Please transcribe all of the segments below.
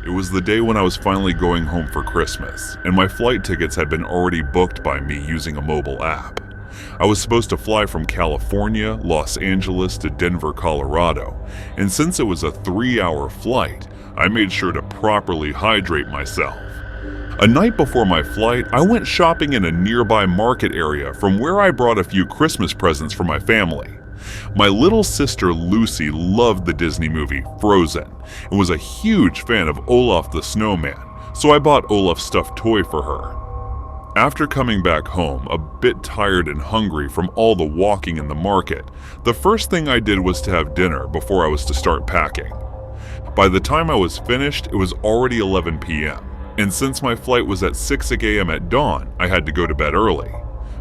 It was the day when I was finally going home for Christmas, and my flight tickets had been already booked by me using a mobile app. I was supposed to fly from California, Los Angeles to Denver, Colorado, and since it was a 3-hour flight, I made sure to properly hydrate myself. A night before my flight, I went shopping in a nearby market area from where I brought a few Christmas presents for my family. My little sister Lucy loved the Disney movie Frozen and was a huge fan of Olaf the Snowman, so I bought Olaf's stuffed toy for her. After coming back home, a bit tired and hungry from all the walking in the market, the first thing I did was to have dinner before I was to start packing. By the time I was finished, it was already 11 p.m., and since my flight was at 6 a.m. at dawn, I had to go to bed early.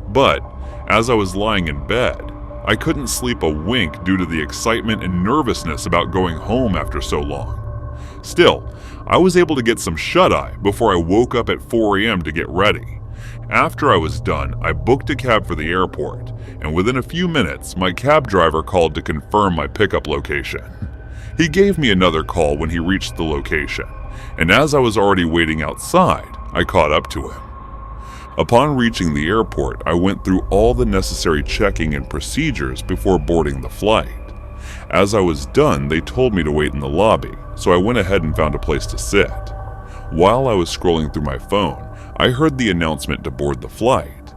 But as I was lying in bed, I couldn't sleep a wink due to the excitement and nervousness about going home after so long. Still, I was able to get some shut-eye before I woke up at 4 a.m. to get ready. After I was done, I booked a cab for the airport, and within a few minutes, my cab driver called to confirm my pickup location. He gave me another call when he reached the location, and as I was already waiting outside, I caught up to him. Upon reaching the airport, I went through all the necessary checking and procedures before boarding the flight. As I was done, they told me to wait in the lobby, so I went ahead and found a place to sit. While I was scrolling through my phone, I heard the announcement to board the flight.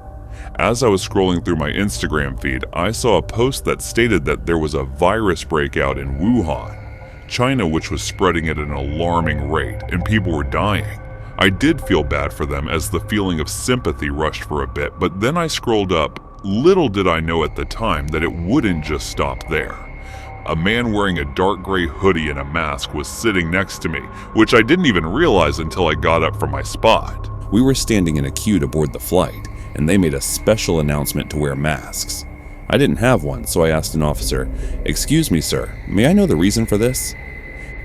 As I was scrolling through my Instagram feed, I saw a post that stated that there was a virus breakout in Wuhan, China, which was spreading at an alarming rate and people were dying. I did feel bad for them as the feeling of sympathy rushed for a bit, but then I scrolled up. Little did I know at the time that it wouldn't just stop there. A man wearing a dark gray hoodie and a mask was sitting next to me, which I didn't even realize until I got up from my spot. We were standing in a queue to board the flight, and they made a special announcement to wear masks. I didn't have one, so I asked an officer, "Excuse me, sir, may I know the reason for this?"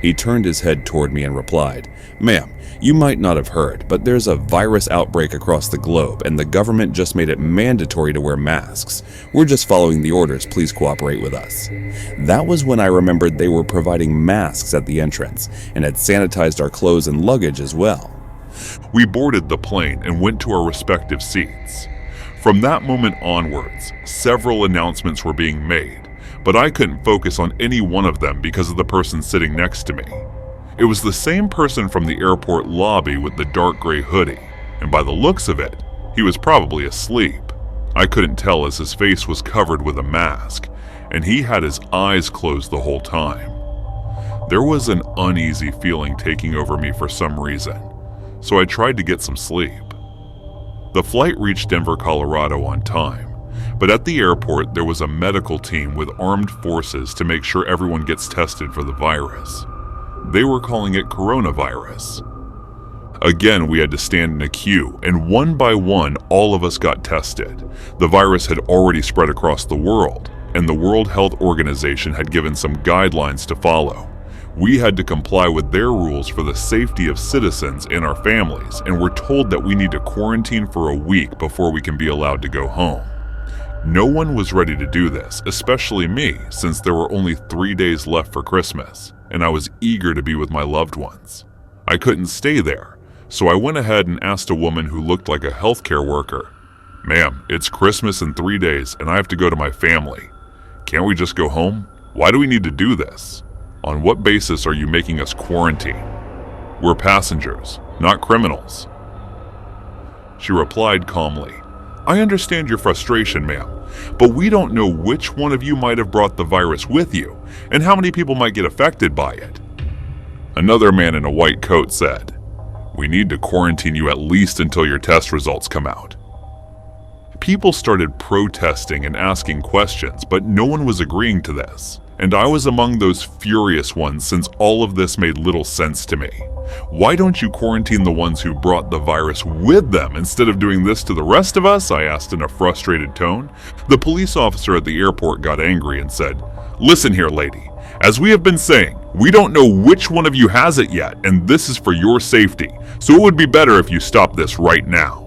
He turned his head toward me and replied, "Ma'am, you might not have heard, but there's a virus outbreak across the globe and the government just made it mandatory to wear masks. We're just following the orders, please cooperate with us." That was when I remembered they were providing masks at the entrance and had sanitized our clothes and luggage as well. We boarded the plane and went to our respective seats. From that moment onwards, several announcements were being made, but I couldn't focus on any one of them because of the person sitting next to me. It was the same person from the airport lobby with the dark gray hoodie, and by the looks of it, he was probably asleep. I couldn't tell as his face was covered with a mask, and he had his eyes closed the whole time. There was an uneasy feeling taking over me for some reason, so I tried to get some sleep. The flight reached Denver, Colorado on time, but at the airport there was a medical team with armed forces to make sure everyone gets tested for the virus. They were calling it coronavirus. Again, we had to stand in a queue, and one by one, all of us got tested. The virus had already spread across the world, and the World Health Organization had given some guidelines to follow. We had to comply with their rules for the safety of citizens and our families, and were told that we need to quarantine for a week before we can be allowed to go home. No one was ready to do this, especially me, since there were only 3 days left for Christmas, and I was eager to be with my loved ones. I couldn't stay there, so I went ahead and asked a woman who looked like a healthcare worker, "Ma'am, it's Christmas in 3 days and I have to go to my family. Can't we just go home? Why do we need to do this? On what basis are you making us quarantine? We're passengers, not criminals." She replied calmly, "I understand your frustration, ma'am, but we don't know which one of you might have brought the virus with you and how many people might get affected by it." Another man in a white coat said, "We need to quarantine you at least until your test results come out." People started protesting and asking questions, but no one was agreeing to this. And I was among those furious ones since all of this made little sense to me. Why don't you quarantine the ones who brought the virus with them instead of doing this to the rest of us? I asked in a frustrated tone. The police officer at the airport got angry and said, "Listen here, lady. As we have been saying, we don't know which one of you has it yet, and this is for your safety. So it would be better if you stop this right now."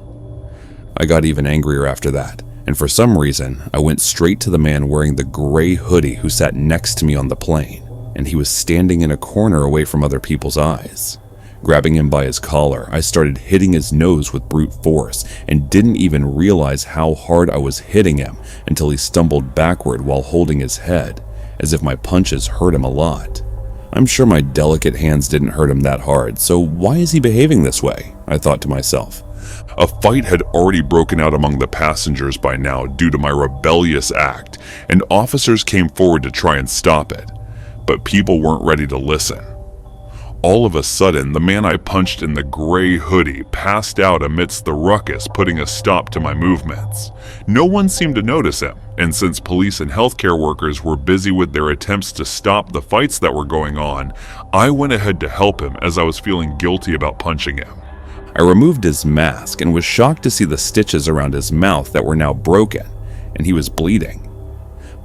I got even angrier after that, and for some reason, I went straight to the man wearing the gray hoodie who sat next to me on the plane, and he was standing in a corner away from other people's eyes. Grabbing him by his collar, I started hitting his nose with brute force and didn't even realize how hard I was hitting him until he stumbled backward while holding his head, as if my punches hurt him a lot. I'm sure my delicate hands didn't hurt him that hard, so why is he behaving this way? I thought to myself. A fight had already broken out among the passengers by now due to my rebellious act, and officers came forward to try and stop it, but people weren't ready to listen. All of a sudden, the man I punched in the gray hoodie passed out amidst the ruckus, putting a stop to my movements. No one seemed to notice him, and since police and healthcare workers were busy with their attempts to stop the fights that were going on, I went ahead to help him as I was feeling guilty about punching him. I removed his mask and was shocked to see the stitches around his mouth that were now broken, and he was bleeding.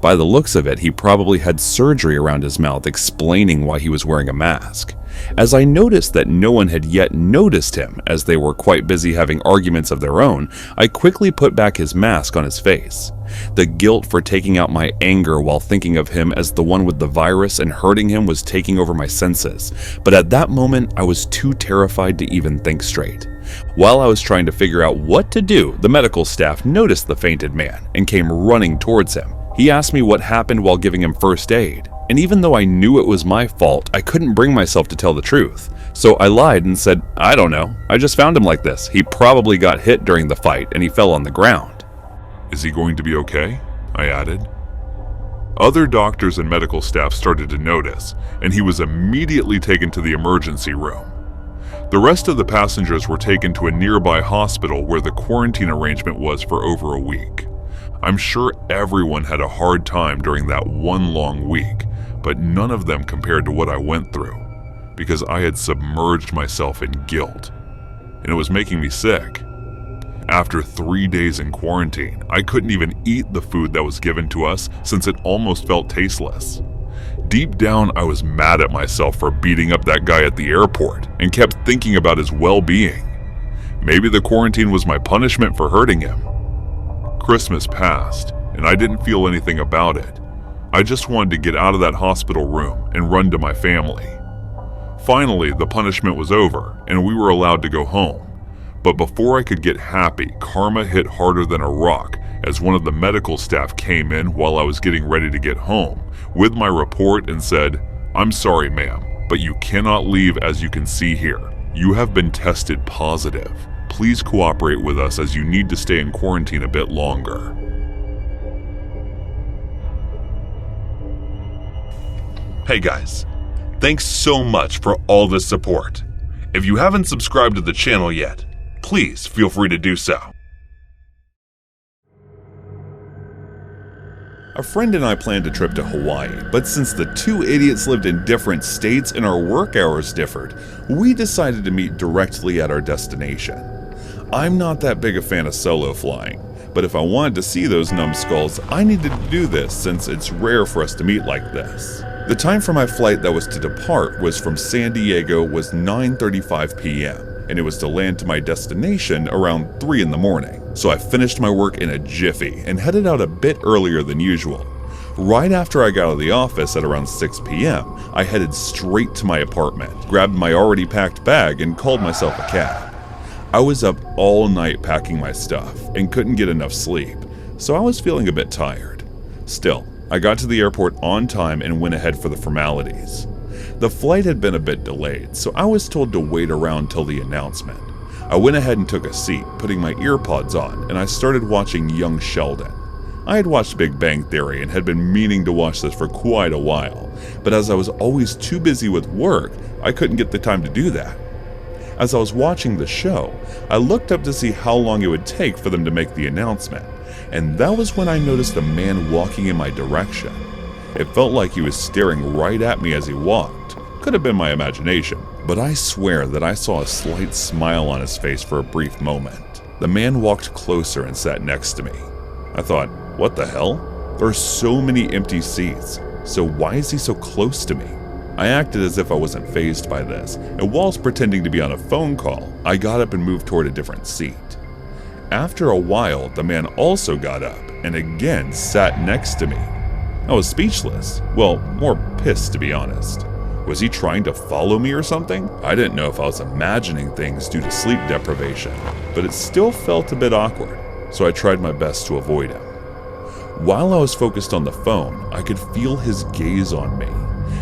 By the looks of it, he probably had surgery around his mouth, explaining why he was wearing a mask. As I noticed that no one had yet noticed him, as they were quite busy having arguments of their own, I quickly put back his mask on his face. The guilt for taking out my anger while thinking of him as the one with the virus and hurting him was taking over my senses, but at that moment I was too terrified to even think straight. While I was trying to figure out what to do, the medical staff noticed the fainted man and came running towards him. He asked me what happened while giving him first aid, and even though I knew it was my fault, I couldn't bring myself to tell the truth. So I lied and said, I don't know, I just found him like this. He probably got hit during the fight and he fell on the ground. Is he going to be okay? I added. Other doctors and medical staff started to notice, and he was immediately taken to the emergency room. The rest of the passengers were taken to a nearby hospital where the quarantine arrangement was for over a week. I'm sure everyone had a hard time during that one long week, but none of them compared to what I went through, because I had submerged myself in guilt, and it was making me sick. After 3 days in quarantine, I couldn't even eat the food that was given to us since it almost felt tasteless. Deep down, I was mad at myself for beating up that guy at the airport and kept thinking about his well-being. Maybe the quarantine was my punishment for hurting him. Christmas passed, and I didn't feel anything about it. I just wanted to get out of that hospital room and run to my family. Finally, the punishment was over, and we were allowed to go home. But before I could get happy, karma hit harder than a rock as one of the medical staff came in while I was getting ready to get home with my report and said, "I'm sorry, ma'am, but you cannot leave as you can see here. You have been tested positive. Please cooperate with us as you need to stay in quarantine a bit longer." Hey guys, thanks so much for all the support. If you haven't subscribed to the channel yet, please feel free to do so. A friend and I planned a trip to Hawaii, but since the two idiots lived in different states and our work hours differed, we decided to meet directly at our destination. I'm not that big a fan of solo flying, but if I wanted to see those numbskulls, I needed to do this since it's rare for us to meet like this. The time for my flight that was to depart was from San Diego was 9:35 p.m. and it was to land to my destination around 3 in the morning. So I finished my work in a jiffy and headed out a bit earlier than usual. Right after I got out of the office at around 6 p.m., I headed straight to my apartment, grabbed my already packed bag, and called myself a cab. I was up all night packing my stuff and couldn't get enough sleep, so I was feeling a bit tired. Still, I got to the airport on time and went ahead for the formalities. The flight had been a bit delayed, so I was told to wait around till the announcement. I went ahead and took a seat, putting my earpods on, and I started watching Young Sheldon. I had watched Big Bang Theory and had been meaning to watch this for quite a while, but as I was always too busy with work, I couldn't get the time to do that. As I was watching the show, I looked up to see how long it would take for them to make the announcement, and that was when I noticed a man walking in my direction. It felt like he was staring right at me as he walked. Could have been my imagination, but I swear that I saw a slight smile on his face for a brief moment. The man walked closer and sat next to me. I thought, what the hell? There are so many empty seats, so why is he so close to me? I acted as if I wasn't fazed by this, and whilst pretending to be on a phone call, I got up and moved toward a different seat. After a while, the man also got up and again sat next to me. I was speechless, well, more pissed to be honest. Was he trying to follow me or something? I didn't know if I was imagining things due to sleep deprivation, but it still felt a bit awkward, so I tried my best to avoid him. While I was focused on the phone, I could feel his gaze on me.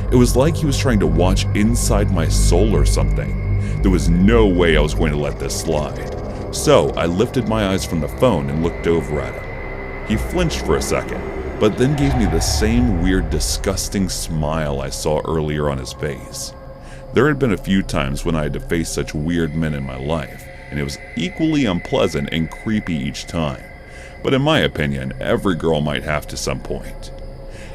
It was like he was trying to watch inside my soul or something. There was no way I was going to let this slide. So I lifted my eyes from the phone and looked over at him. He flinched for a second, but then gave me the same weird, disgusting smile I saw earlier on his face. There had been a few times when I had to face such weird men in my life, and it was equally unpleasant and creepy each time. But in my opinion, every girl might have to some point.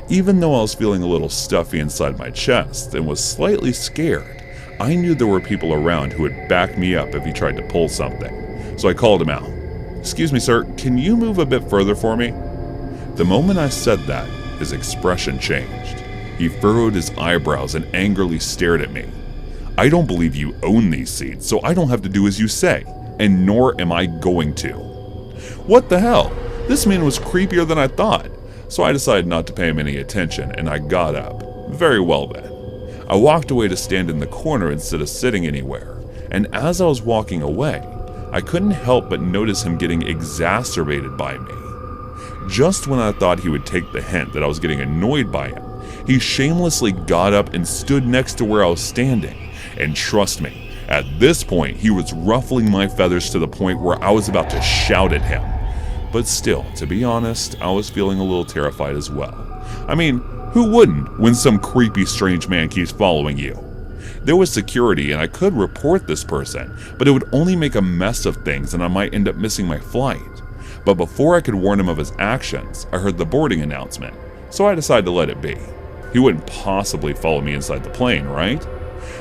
Even though I was feeling a little stuffy inside my chest and was slightly scared, I knew there were people around who would back me up if he tried to pull something, so I called him out. "Excuse me, sir, can you move a bit further for me?" The moment I said that, his expression changed. He furrowed his eyebrows and angrily stared at me. "I don't believe you own these seats, so I don't have to do as you say, and nor am I going to." What the hell? This man was creepier than I thought, so I decided not to pay him any attention and I got up. Very well then. I walked away to stand in the corner instead of sitting anywhere, and as I was walking away, I couldn't help but notice him getting exacerbated by me. Just when I thought he would take the hint that I was getting annoyed by him, he shamelessly got up and stood next to where I was standing. And trust me, at this point he was ruffling my feathers to the point where I was about to shout at him. But still, to be honest, I was feeling a little terrified as well. I mean, who wouldn't when some creepy strange man keeps following you? There was security and I could report this person, but it would only make a mess of things and I might end up missing my flight. But before I could warn him of his actions, I heard the boarding announcement, so I decided to let it be. He wouldn't possibly follow me inside the plane, right?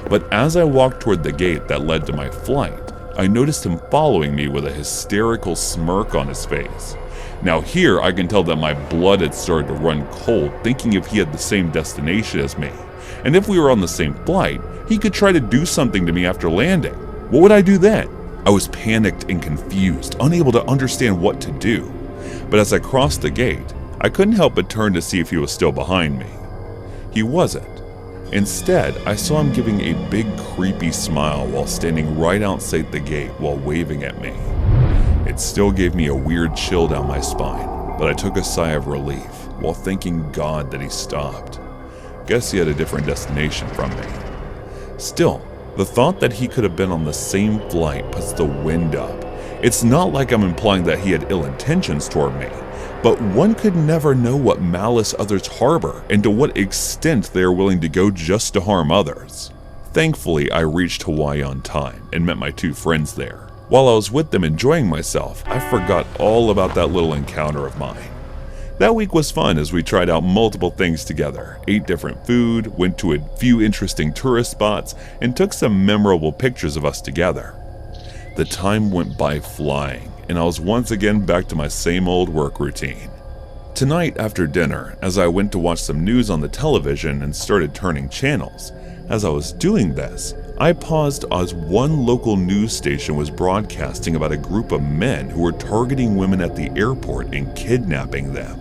But as I walked toward the gate that led to my flight, I noticed him following me with a hysterical smirk on his face. Now here I can tell that my blood had started to run cold thinking if he had the same destination as me. And if we were on the same flight, he could try to do something to me after landing. What would I do then? I was panicked and confused, unable to understand what to do. But as I crossed the gate, I couldn't help but turn to see if he was still behind me. He wasn't. Instead, I saw him giving a big creepy smile while standing right outside the gate while waving at me. It still gave me a weird chill down my spine, but I took a sigh of relief while thanking God that he stopped. Guess he had a different destination from me. Still, the thought that he could have been on the same flight puts the wind up. It's not like I'm implying that he had ill intentions toward me, but one could never know what malice others harbor and to what extent they are willing to go just to harm others. Thankfully, I reached Hawaii on time and met my two friends there. While I was with them enjoying myself, I forgot all about that little encounter of mine. That week was fun as we tried out multiple things together, ate different food, went to a few interesting tourist spots, and took some memorable pictures of us together. The time went by flying, and I was once again back to my same old work routine. Tonight after dinner, as I went to watch some news on the television and started turning channels, as I was doing this, I paused as one local news station was broadcasting about a group of men who were targeting women at the airport and kidnapping them.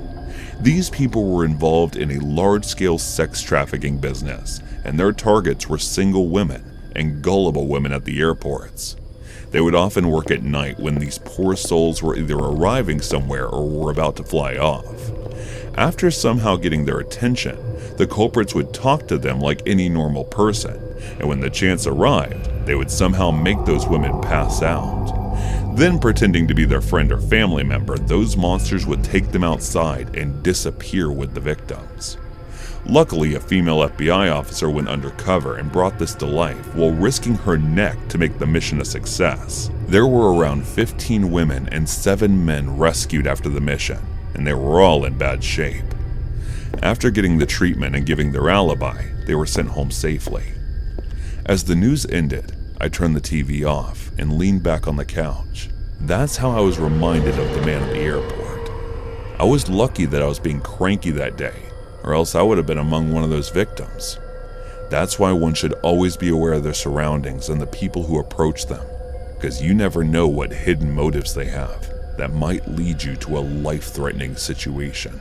These people were involved in a large-scale sex trafficking business, and their targets were single women and gullible women at the airports. They would often work at night when these poor souls were either arriving somewhere or were about to fly off. After somehow getting their attention, the culprits would talk to them like any normal person, and when the chance arrived, they would somehow make those women pass out. Then, pretending to be their friend or family member, those monsters would take them outside and disappear with the victims. Luckily, a female FBI officer went undercover and brought this to life while risking her neck to make the mission a success. There were around 15 women and 7 men rescued after the mission, and they were all in bad shape. After getting the treatment and giving their alibi, they were sent home safely. As the news ended, I turned the TV off and leaned back on the couch. That's how I was reminded of the man at the airport. I was lucky that I was being cranky that day, or else I would have been among one of those victims. That's why one should always be aware of their surroundings and the people who approach them, because you never know what hidden motives they have that might lead you to a life-threatening situation.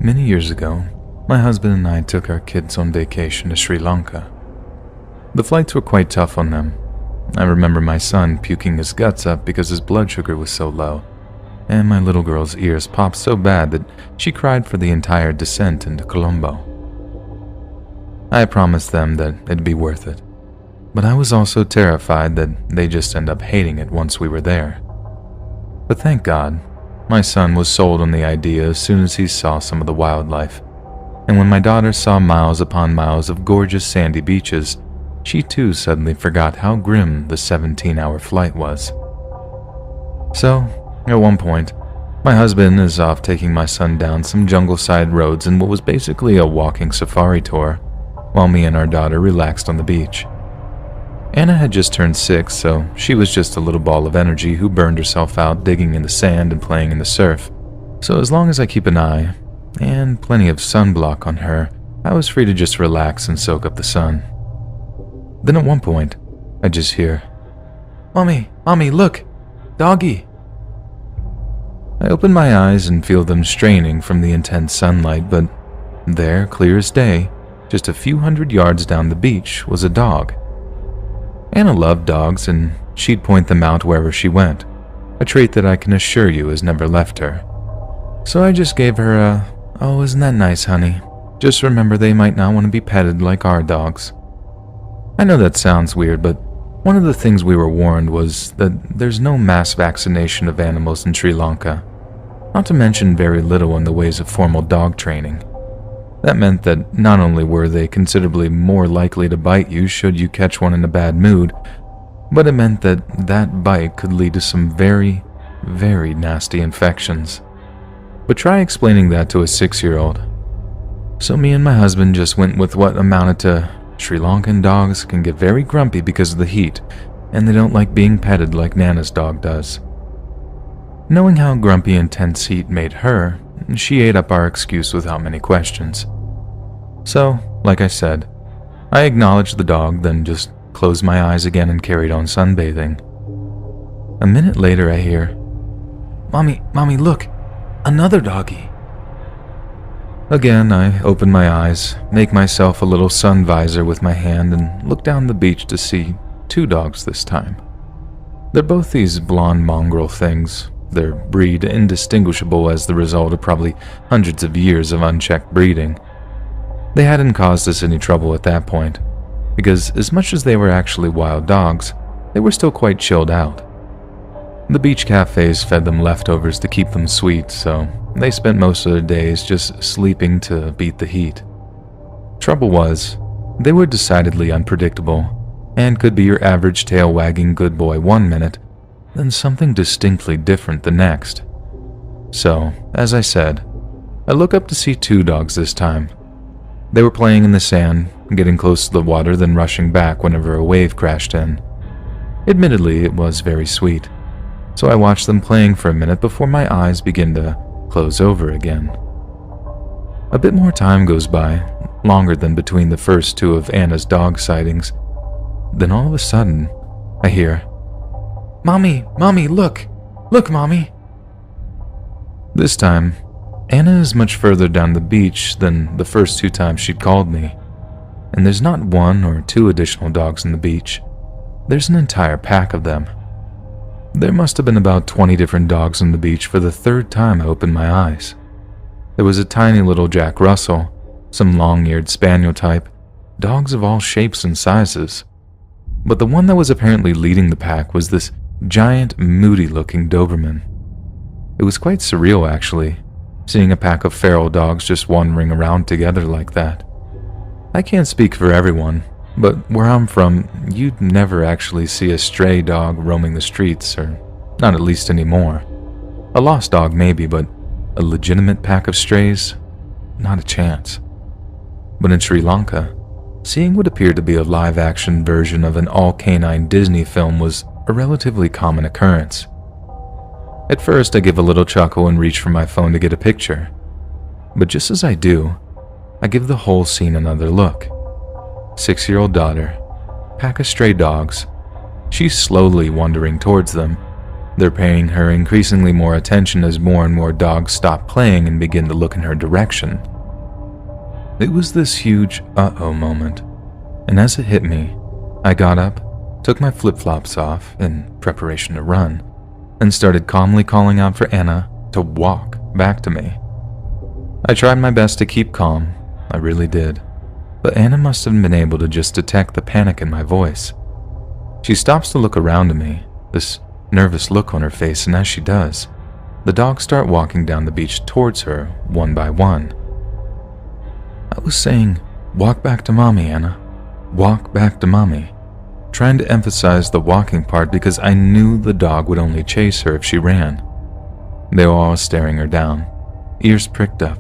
Many years ago, my husband and I took our kids on vacation to Sri Lanka. The flights were quite tough on them. I remember my son puking his guts up because his blood sugar was so low, and my little girl's ears popped so bad that she cried for the entire descent into Colombo. I promised them that it'd be worth it, but I was also terrified that they'd just end up hating it once we were there. But thank God, my son was sold on the idea as soon as he saw some of the wildlife, and when my daughter saw miles upon miles of gorgeous sandy beaches, she too suddenly forgot how grim the 17-hour flight was. So, at one point, my husband is off taking my son down some jungle-side roads in what was basically a walking safari tour, while me and our daughter relaxed on the beach. Anna had just turned 6, so she was just a little ball of energy who burned herself out digging in the sand and playing in the surf. So as long as I keep an eye, and plenty of sunblock on her, I was free to just relax and soak up the sun. Then at one point, I just hear, Mommy, look! Doggy!" I open my eyes and feel them straining from the intense sunlight, but there, clear as day, just a few hundred yards down the beach, was a dog. Anna loved dogs, and she'd point them out wherever she went, a trait that I can assure you has never left her. So I just gave her a, "Oh, isn't that nice, honey? Just remember they might not want to be petted like our dogs." I know that sounds weird, but one of the things we were warned was that there's no mass vaccination of animals in Sri Lanka, not to mention very little in the ways of formal dog training. That meant that not only were they considerably more likely to bite you should you catch one in a bad mood, but it meant that that bite could lead to some very, very nasty infections. But try explaining that to a 6-year-old. So me and my husband just went with what amounted to Sri Lankan dogs can get very grumpy because of the heat, and they don't like being petted like Nana's dog does. Knowing how grumpy intense heat made her, she ate up our excuse without many questions. So, like I said, I acknowledged the dog, then just closed my eyes again and carried on sunbathing. A minute later I hear, Mommy, look! Another doggy!" Again, I open my eyes, make myself a little sun visor with my hand, and look down the beach to see 2 dogs this time. They're both these blonde mongrel things, their breed indistinguishable as the result of probably hundreds of years of unchecked breeding. They hadn't caused us any trouble at that point, because as much as they were actually wild dogs, they were still quite chilled out. The beach cafes fed them leftovers to keep them sweet, so they spent most of their days just sleeping to beat the heat. Trouble was, they were decidedly unpredictable, and could be your average tail-wagging good boy one minute, then something distinctly different the next. So, as I said, I look up to see 2 dogs this time. They were playing in the sand, getting close to the water, then rushing back whenever a wave crashed in. Admittedly, it was very sweet, so I watched them playing for a minute before my eyes begin to close over again. A bit more time goes by, longer than between the first 2 of Anna's dog sightings. Then all of a sudden, I hear, Mommy, look! Look, Mommy!" This time, Anna is much further down the beach than the first 2 times she'd called me, and there's not 1 or 2 additional dogs on the beach. There's an entire pack of them. There must have been about 20 different dogs on the beach for the 3rd time I opened my eyes. There was a tiny little Jack Russell, some long-eared spaniel type, dogs of all shapes and sizes. But the one that was apparently leading the pack was this giant, moody-looking Doberman. It was quite surreal, actually, seeing a pack of feral dogs just wandering around together like that. I can't speak for everyone, but where I'm from, you'd never actually see a stray dog roaming the streets, or not at least anymore. A lost dog maybe, but a legitimate pack of strays? Not a chance. But in Sri Lanka, seeing what appeared to be a live-action version of an all-canine Disney film was a relatively common occurrence. At first, I give a little chuckle and reach for my phone to get a picture. But just as I do, I give the whole scene another look. 6-year-old daughter, pack of stray dogs. She's slowly wandering towards them, They're paying her increasingly more attention as more and more dogs stop playing and begin to look in her direction. It was this huge uh-oh moment, and as it hit me, I got up, took my flip-flops off in preparation to run, and started calmly calling out for Anna to walk back to me. I tried my best to keep calm, I really did, but Anna must have been able to just detect the panic in my voice. She stops to look around at me, this nervous look on her face, and as she does, the dogs start walking down the beach towards her, one by one. I was saying, "Walk back to mommy, Anna. Walk back to mommy," trying to emphasize the walking part because I knew the dog would only chase her if she ran. They were all staring her down, ears pricked up,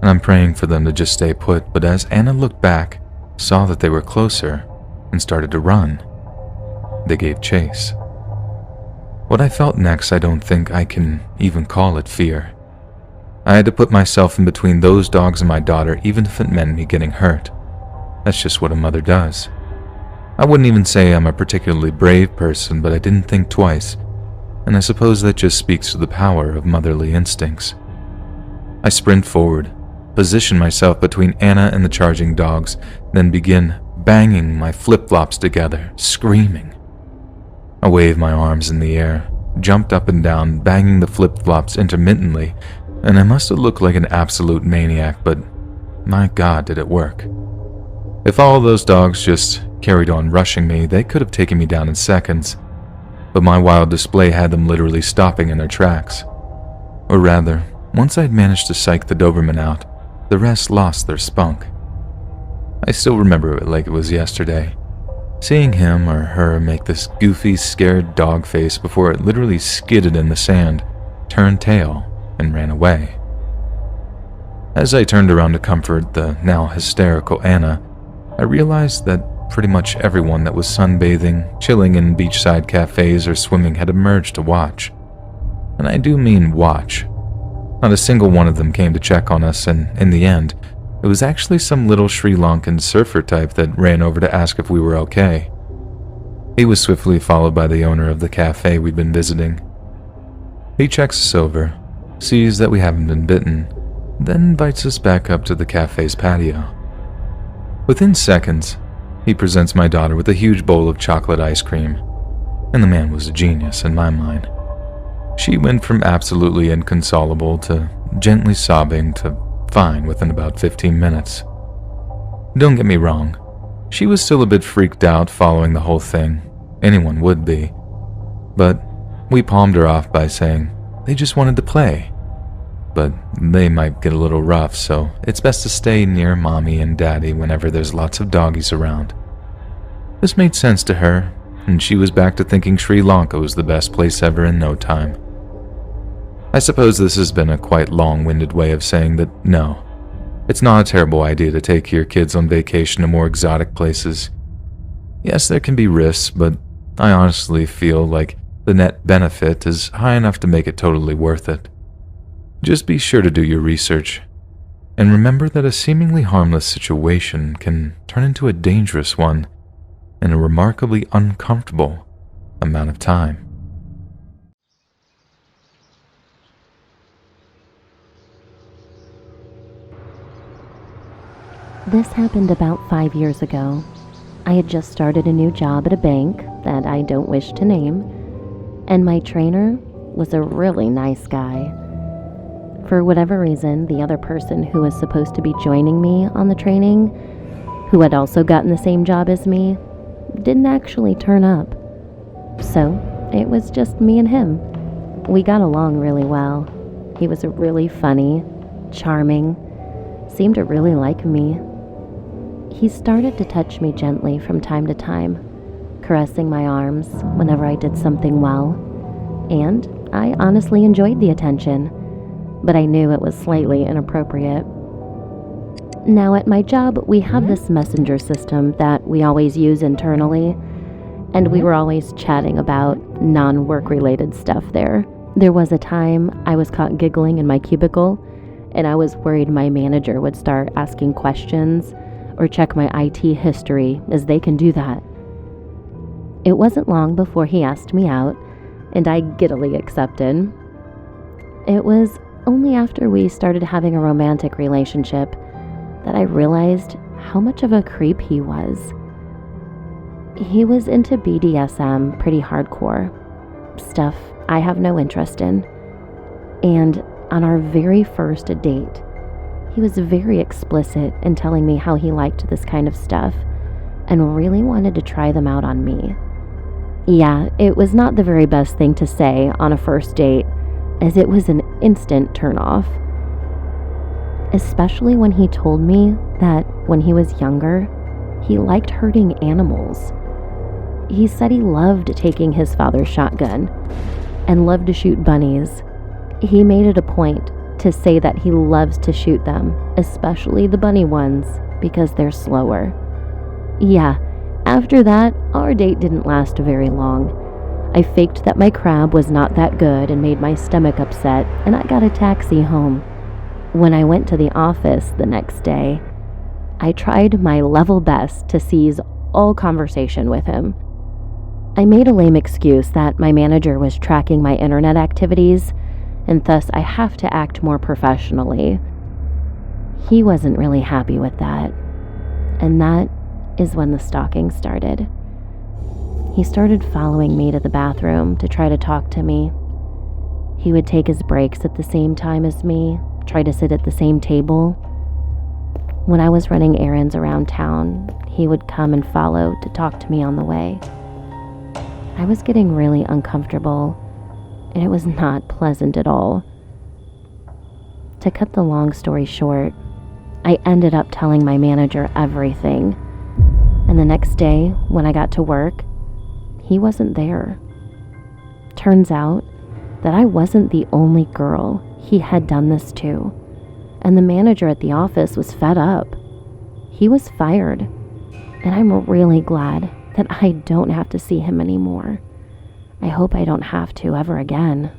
and I'm praying for them to just stay put, but as Anna looked back, saw that they were closer, and started to run, they gave chase. What I felt next, I don't think I can even call it fear. I had to put myself in between those dogs and my daughter, even if it meant me getting hurt. That's just what a mother does. I wouldn't even say I'm a particularly brave person, but I didn't think twice, and I suppose that just speaks to the power of motherly instincts. I sprint forward, position myself between Anna and the charging dogs, then begin banging my flip-flops together, screaming. I waved my arms in the air, jumped up and down, banging the flip-flops intermittently, and I must have looked like an absolute maniac, but my God, did it work. If all of those dogs just carried on rushing me, they could have taken me down in seconds, but my wild display had them literally stopping in their tracks. Or rather, once I'd managed to psych the Doberman out, the rest lost their spunk. I still remember it like it was yesterday, seeing him or her make this goofy, scared dog face before it literally skidded in the sand, turned tail, and ran away. As I turned around to comfort the now hysterical Anna, I realized that pretty much everyone that was sunbathing, chilling in beachside cafes, or swimming had emerged to watch. And I do mean watch. Not a single one of them came to check on us, and in the end, it was actually some little Sri Lankan surfer type that ran over to ask if we were okay. He was swiftly followed by the owner of the cafe we'd been visiting. He checks us over, sees that we haven't been bitten, then invites us back up to the cafe's patio. Within seconds, he presents my daughter with a huge bowl of chocolate ice cream, and the man was a genius in my mind. She went from absolutely inconsolable to gently sobbing to fine within about 15 minutes. Don't get me wrong, she was still a bit freaked out following the whole thing. Anyone would be. But we palmed her off by saying they just wanted to play. But they might get a little rough, so it's best to stay near mommy and daddy whenever there's lots of doggies around. This made sense to her, and she was back to thinking Sri Lanka was the best place ever in no time. I suppose this has been a quite long-winded way of saying that no, it's not a terrible idea to take your kids on vacation to more exotic places. Yes, there can be risks, but I honestly feel like the net benefit is high enough to make it totally worth it. Just be sure to do your research, and remember that a seemingly harmless situation can turn into a dangerous one in a remarkably uncomfortable amount of time. This happened about 5 years ago. I had just started a new job at a bank that I don't wish to name, and my trainer was a really nice guy. For whatever reason, the other person who was supposed to be joining me on the training, who had also gotten the same job as me, didn't actually turn up. So, it was just me and him. We got along really well. He was really funny, charming, seemed to really like me. He started to touch me gently from time to time, caressing my arms whenever I did something well, and I honestly enjoyed the attention, but I knew it was slightly inappropriate. Now at my job, we have this messenger system that we always use internally, and we were always chatting about non-work related stuff there. There was a time I was caught giggling in my cubicle, and I was worried my manager would start asking questions or check my IT history, as they can do that. It wasn't long before he asked me out, and I giddily accepted. It was only after we started having a romantic relationship that I realized how much of a creep he was. He was into BDSM pretty hardcore, stuff I have no interest in. And on our very first date, he was very explicit in telling me how he liked this kind of stuff and really wanted to try them out on me. Yeah, it was not the very best thing to say on a first date, as it was an instant turnoff. Especially when he told me that when he was younger, he liked hurting animals. He said he loved taking his father's shotgun and loved to shoot bunnies. He made it a point to say that he loves to shoot them, especially the bunny ones, because they're slower. Yeah, after that, our date didn't last very long. I faked that my crab was not that good and made my stomach upset, and I got a taxi home. When I went to the office the next day, I tried my level best to seize all conversation with him. I made a lame excuse that my manager was tracking my internet activities, and thus I have to act more professionally. He wasn't really happy with that, and that is when the stalking started. He started following me to the bathroom to try to talk to me. He would take his breaks at the same time as me, try to sit at the same table. When I was running errands around town, he would come and follow to talk to me on the way. I was getting really uncomfortable, and it was not pleasant at all. To cut the long story short, I ended up telling my manager everything, and the next day, when I got to work, he wasn't there. Turns out that I wasn't the only girl he had done this to, and the manager at the office was fed up. He was fired, and I'm really glad that I don't have to see him anymore. I hope I don't have to ever again.